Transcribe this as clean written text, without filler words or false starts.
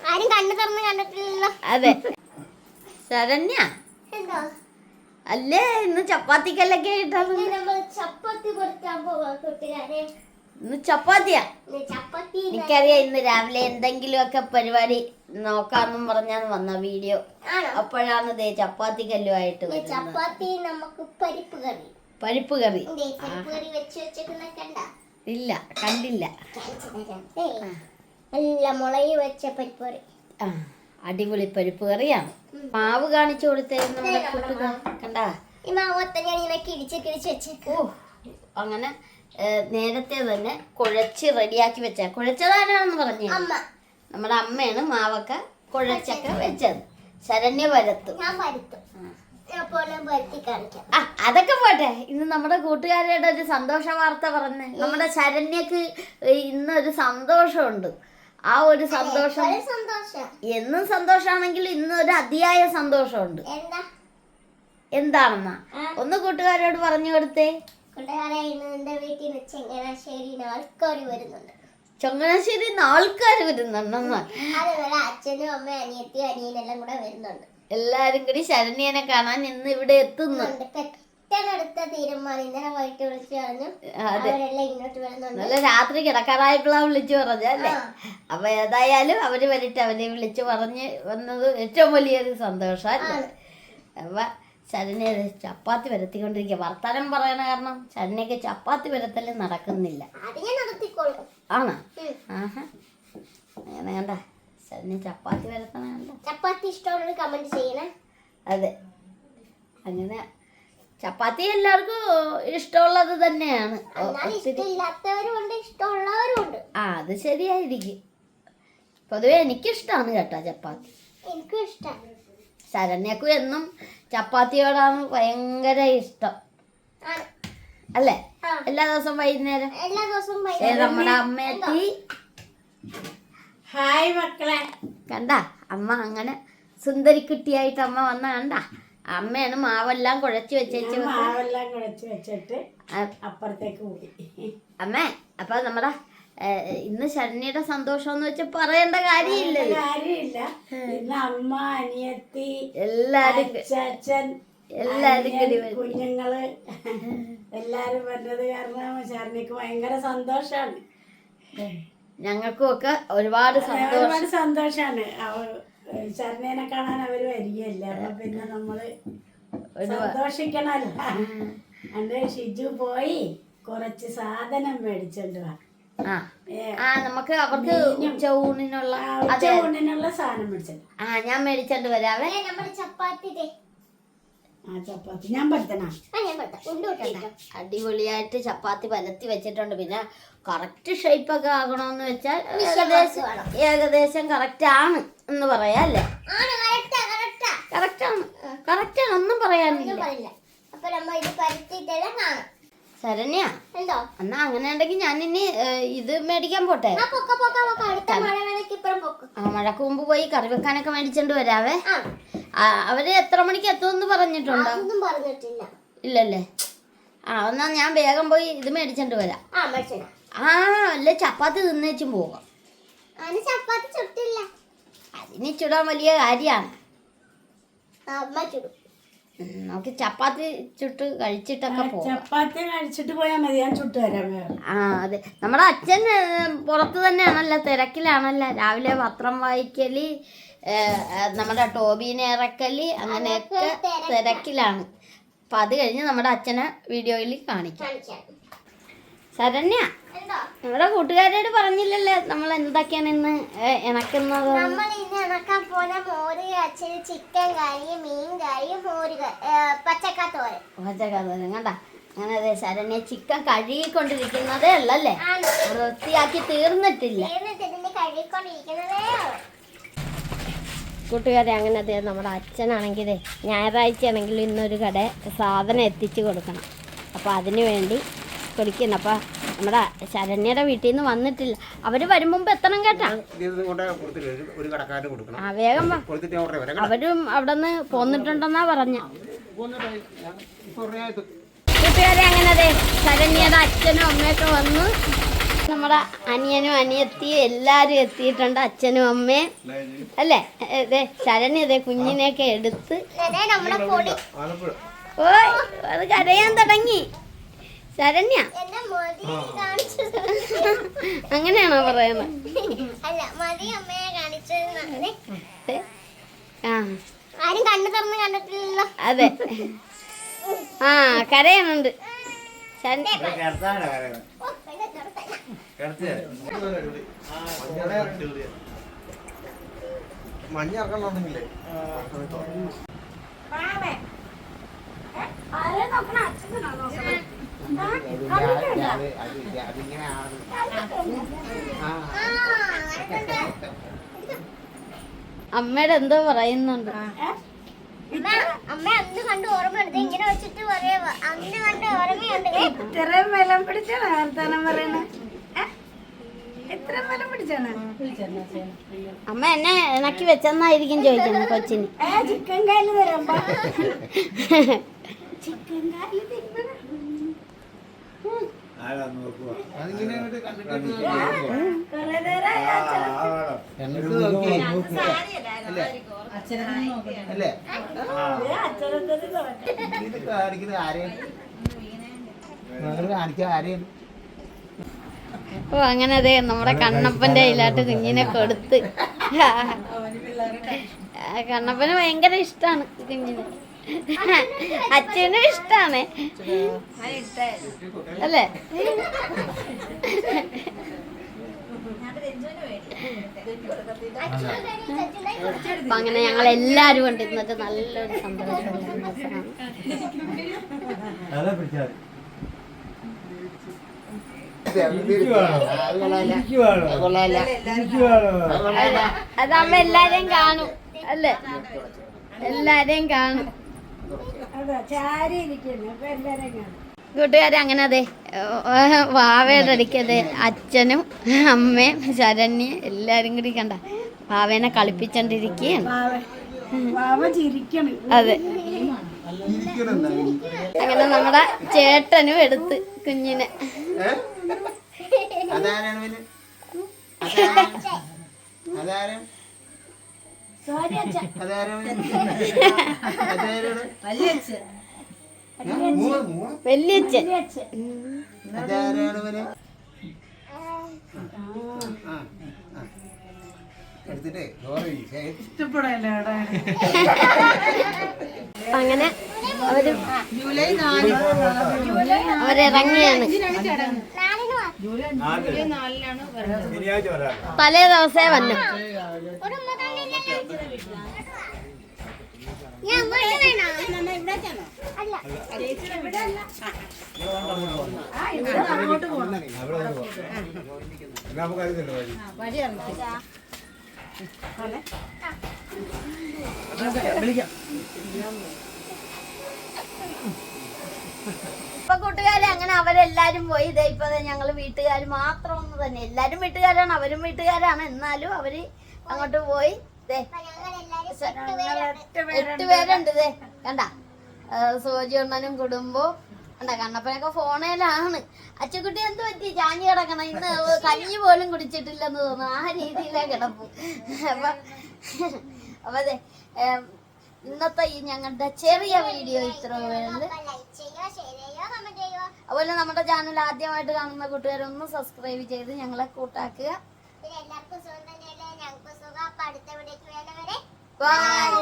ആരും കണ്ണു തുറന്ന് കണ്ടിട്ടില്ലല്ലോ. അതെ ശരണ്യ അല്ലേ ഇന്ന് ചപ്പാത്തിക്കല്ലൊക്കെ ഇട്ടാണ്. ചപ്പാത്തി പൊരിക്കാൻ പോവാ കൂട്ടുകാരെ. ഇന്ന് ചപ്പാത്തിയാ. എനിക്കറിയാം ഇന്ന് രാവിലെ എന്തെങ്കിലുമൊക്കെ പരിപാടി നോക്കാന്നും പറഞ്ഞാണ് വന്ന വീഡിയോ. അപ്പോഴാണ് ദേ ചപ്പാത്തി കല്ലുമായിട്ട് ചപ്പാത്തി നമുക്ക് പരിപ്പ് കറി. പരിപ്പ് കറി ഇല്ല കണ്ടില്ല. നല്ല മുളക് വെച്ച പരിപ്പ് കറി. അടിപൊളി പരിപ്പ് കറിയാണ്. മാവ് കാണിച്ചു കൊടുത്തേന്ന് കണ്ടാ ഈ മാവ് ഞാൻ കിടിച്ച് കിടിച്ച് വെച്ചേക്കോ. അങ്ങനെ നേരത്തെ തന്നെ കുഴച്ച് റെഡിയാക്കി വെച്ച. കുഴച്ചതാരാണെന്ന് പറഞ്ഞു നമ്മുടെ അമ്മയാണ് മാവൊക്കെ കുഴച്ചൊക്കെ വെച്ചത്. ശരണ്യ വരത്തും. അതൊക്കെ പോട്ടെ. ഇന്ന് നമ്മുടെ കൂട്ടുകാരുടെ ഒരു സന്തോഷ വാർത്ത പറഞ്ഞ് നമ്മുടെ ശരണ്യക്ക് ഇന്നൊരു സന്തോഷമുണ്ട്. ആ ഒരു സന്തോഷം എന്നും സന്തോഷാണെങ്കിൽ ഇന്നൊരു അതിയായ സന്തോഷമുണ്ട്. എന്താണെന്നാ ഒന്ന് കൂട്ടുകാരോട് പറഞ്ഞു കൊടുത്തേ. ചങ്ങനാശ്ശേരി ആൾക്കാർ വരുന്നുണ്ടെന്ന്. അച്ഛനും അമ്മയും അനിയത്തിയും അനിയനെല്ലാം കൂടെ വരുന്നുണ്ട്. എല്ലാരും കൂടി ശരണ്യനെ കാണാൻ ഇന്ന് ഇവിടെ എത്തുന്നുണ്ട്. നല്ല രാത്രി കിടക്കാറായപ്പോഴാ വിളിച്ചു പറഞ്ഞല്ലേ. അപ്പൊ ഏതായാലും അവര് വരട്ടെ. അവരെ വിളിച്ചു പറഞ്ഞ് വന്നത് ഏറ്റവും വലിയൊരു സന്തോഷല്ലേ. അപ്പൊ ശരണ്യ ചപ്പാത്തി വരത്തിക്കൊണ്ടിരിക്കുക. വർത്താനം പറയണ കാരണം ശരണ്യക്ക് ചപ്പാത്തി വരത്തല് നടക്കുന്നില്ല. ആണോ? ആഹാ അങ്ങനെ കണ്ട ശരണ്യ ചപ്പാത്തി വരത്തണ കണ്ട. ചപ്പാത്തി ഇഷ്ടമുള്ള കമന്റ് ചെയ്യണേ. അതെ അങ്ങനെ ചപ്പാത്തി എല്ലാവർക്കും ഇഷ്ടമുള്ളത് തന്നെയാണ്. അത് ശരിയായിരിക്കും. പൊതുവെ എനിക്കിഷ്ടമാണ് കേട്ടോ ചപ്പാത്തി. എനിക്കും ഇഷ്ടം. ശരണ്യക്കും എന്നും ചപ്പാത്തിയോടാണ് ഭയങ്കര ഇഷ്ടം അല്ലേ? എല്ലാ ദിവസവും വൈകുന്നേരം നമ്മുടെ അമ്മയെത്തി. ഹായ് മക്കളെ. കണ്ട അമ്മ അങ്ങനെ സുന്ദരിക്കുട്ടിയായിട്ട് അമ്മ വന്ന കണ്ട. അമ്മയാണ് മാവെല്ലാം കുഴച്ച് വെച്ചിട്ട് അപ്പുറത്തേക്ക് പോയി. അമ്മേ അപ്പൊ നമ്മുടെ ഇന്ന് ശരണ്യയുടെ സന്തോഷം എന്ന് വെച്ചാൽ പറയേണ്ട കാര്യമില്ല. ഇന്ന് അമ്മ അനിയത്തി എല്ലാരും അച്ഛൻ എല്ലാരും കുഞ്ഞുങ്ങള് എല്ലാരും വരുന്നത് കാരണം ശരണ്യക്ക് ഭയങ്കര സന്തോഷാണ്. ഞങ്ങൾക്കും ഒക്കെ ഒരുപാട് സന്തോഷാണ്. ശരണ്യനെ കാണാൻ അവര് വരികയല്ല. അപ്പൊ പിന്നെ നമ്മള് സന്തോഷിക്കണല്ലോ. അണ്ട് ഷിജു പോയി കുറച്ച് സാധനം മേടിച്ചോണ്ട് വാ. നമുക്ക് അവർക്ക് ഉച്ചയൂണിനുള്ള സാധനം മേടിച്ചോണ്ട്. ഞാൻ മേടിച്ചോണ്ട് വരാവേ. ചപ്പാത്തി ഞാൻ പറ്റണ അടിപൊളിയായിട്ട് ചപ്പാത്തി പരത്തി വെച്ചിട്ടുണ്ട്. പിന്നെ കറക്റ്റ് ഷേപ്പൊക്കെ ആകണമെന്ന് വെച്ചാൽ ഏകദേശം കറക്റ്റ് ആണ് എന്ന് പറയാം അല്ലേ? കറക്റ്റാണ് ഒന്നും പറയാനില്ല. ശരണ്യ എന്നാ അങ്ങനെ ഉണ്ടെങ്കിൽ ഞാൻ ഇനി ഇത് മേടിക്കാൻ പോട്ടെ. മഴക്ക് മുമ്പ് പോയി കറി വെക്കാനൊക്കെ മേടിച്ചോണ്ട് വരാവേ. അവര് എത്ര മണിക്ക് എത്തുമെന്ന് പറഞ്ഞിട്ടുണ്ടോ? ഇല്ലല്ലേ? എന്നാ ഞാൻ വേഗം പോയി ഇത് മേടിച്ചോണ്ട് വരാം. അല്ലേ ചപ്പാത്തി തിന്നേച്ചും പോകാം. അതിന് ചുടാൻ വലിയ കാര്യമാണ്. നമുക്ക് ചപ്പാത്തി ചുട്ട് കഴിച്ചിട്ടൊക്കെ പോകാം. ചപ്പാത്തി കഴിച്ചിട്ട് പോയാൽ മതി. ഞാൻ ചുട്ട് തരാം. അതെ നമ്മുടെ അച്ഛൻ പുറത്ത് തന്നെയാണല്ലോ, തിരക്കിലാണല്ലോ. രാവിലെ പത്രം വായിക്കല്, നമ്മുടെ ടോബീനെ ഇറക്കല്, അങ്ങനെയൊക്കെ തിരക്കിലാണ്. അപ്പം അത് കഴിഞ്ഞ് നമ്മുടെ അച്ഛനെ വീഡിയോയിൽ കാണിക്കാം. ശരണ്യ നമ്മുടെ കൂട്ടുകാരോട് പറഞ്ഞില്ലല്ലേ നമ്മൾ എന്തൊക്കെയാണ് ഇന്ന് ഇണക്കുന്നത്? ചിക്കൻ കറി, മീൻ കറി, പച്ചക്കാത്തോരൻ കണ്ട. അങ്ങനെ അതെ ശരണ്യ ചിക്കൻ കഴുകിക്കൊണ്ടിരിക്കുന്നതേ ഉള്ളല്ലേ, വൃത്തിയാക്കി തീർന്നിട്ടില്ല. കൂട്ടുകാരെ അങ്ങനെ അതെ നമ്മുടെ അച്ഛനാണെങ്കിൽ ഞായറാഴ്ച ആണെങ്കിലും ഇന്നൊരു കട സാധനം എത്തിച്ചു കൊടുക്കണം. അപ്പോൾ അതിന് വേണ്ടി കൊടുക്കണം. അപ്പം നമ്മുടെ ശരണ്യയുടെ വീട്ടിൽ നിന്ന് വന്നിട്ടില്ല. അവര് വരും മുമ്പ് എത്തണം കേട്ടാ. വേഗം അവരും അവിടെ നിന്ന് പോന്നിട്ടുണ്ടെന്നാ പറഞ്ഞ. കൂട്ടുകാരെ അങ്ങനെ അതെ ശരണ്യയുടെ അച്ഛനും അമ്മയൊക്കെ വന്ന് നമ്മുടെ അനിയനും അനിയത്തിയും എല്ലാരും എത്തിയിട്ടുണ്ട്, അച്ഛനും അമ്മയും അല്ലേ. ഇതേ ശരണ്യ ഇതേ കുഞ്ഞിനെയൊക്കെ എടുത്ത് നമ്മുടെ പൊടി ഓയ് അത് കരയാൻ തുടങ്ങി. ശരണ്യ എന്നെ മതി കാണിച്ചത് അങ്ങനെയാണോ പറയുന്നത്? അല്ല, മതി അമ്മയെ കാണിച്ചത്. ആ ആരും കണ്ണു തുറന്ന് കണ്ടിട്ടില്ലല്ലോ. അതെ, ആ കരയുന്നുണ്ട്. മഞ്ഞ ഇറക്കണമെന്നില്ലേ അമ്മയുടെ എന്തോ പറയുന്നുണ്ട്. അമ്മ അന്ന് കണ്ട് ഓർമ്മയുണ്ട്, ഇങ്ങനെ വെച്ചിട്ട് പറയാ അന്ന് കണ്ട് ഓർമ്മയുണ്ട്. ഇത്രയും ബലം പിടിച്ചാണ് വർത്താനം പറയണ. എത്ര ബലം പിടിച്ചാണ് അമ്മ എന്നെ ഇണക്കി വെച്ചെന്നായിരിക്കും ചോദിക്കുന്നത് കൊച്ചിന്. ചിക്കൻ കാല് തരാമ്പോ ചിക്കൻ കാല് തിന്നണം. കൊറേ നേരം അല്ലേ അച്ഛനത്തിന് കാണിക്കുന്നത് ആരെയും കാണിക്കാൻ ആരെയും. ഓ അങ്ങനെ അതെ നമ്മുടെ കണ്ണപ്പന്റെ കയ്യിലാട്ട് കുഞ്ഞിനെ കൊടുത്ത്. കണ്ണപ്പന് ഭയങ്കര ഇഷ്ടാണ് കുഞ്ഞിനെ, അച്ഛനും ഇഷ്ടാണ് അല്ലേ. അപ്പൊ അങ്ങനെ ഞങ്ങൾ എല്ലാരും ഉണ്ട് ഇന്നത്തെ നല്ലൊരു സന്തോഷമുള്ള ദിവസമാണ്. അതാവുമ്പോ എല്ലാരെയും കാണും അല്ലേ, എല്ലാരെയും കാണും. ചാരി ഇരിക്കുന്നു. അപ്പൊ എല്ലാരും കാണും. കൂട്ടുകാരെ അങ്ങനെ അതെ വാവയുടെ അടിക്കതെ അച്ഛനും അമ്മയും ശരണ്യ എല്ലാരും കൂടി കണ്ട വാവേനെ കളിപ്പിച്ചോണ്ടിരിക്കുകയാണ്. വാവ ചിരിക്കണം. അതെ, അങ്ങനെ നമ്മുടെ ചേട്ടനും എടുത്ത് കുഞ്ഞിനെ. വല്യച്ഛൻ അങ്ങനെ അവരിറങ്ങിയാണ്. തലേ ദിവസേ വന്നു. ഇപ്പൊ കൂട്ടുകാരെ അങ്ങനെ അവരെല്ലാരും പോയി. ഇതേ ഇപ്പൊ ഞങ്ങള് വീട്ടുകാർ മാത്രം ഒന്ന് തന്നെ, എല്ലാരും വീട്ടുകാരാണ്, അവരും വീട്ടുകാരാണ്, എന്നാലും അവര് അങ്ങോട്ട് പോയി. 8 പേരുണ്ട്. ഇതേ കണ്ട സോജി അണ്ണനും കുടുംബവും കണ്ട. കണ്ണപ്പനൊക്കെ ഫോണേലാണ്. അച്ചുകുട്ടി എന്ത് പറ്റി ചാഞ്ഞു കിടക്കണം, ഇന്ന് കഞ്ഞി പോലും കുടിച്ചിട്ടില്ലെന്ന് തോന്നുന്നു, ആ രീതിയിലേ കിടപ്പു. അപ്പൊ അതെ ഇന്നത്തെ ഈ ഞങ്ങളുടെ ചെറിയ വീഡിയോ ഇത്ര വേണ്ടത്. അതുപോലെ നമ്മുടെ ചാനൽ ആദ്യമായിട്ട് കാണുന്ന കൂട്ടുകാരൊന്ന് സബ്സ്ക്രൈബ് ചെയ്ത് ഞങ്ങളെ കൂട്ടാക്കുക. എല്ലാവർക്കും സുഖം തന്നെയല്ലേ? ഞങ്ങൾക്ക് സുഖം. അപ്പൊ അടുത്ത വീഡിയോക്ക് വേണ്ടവരെ ബൈ.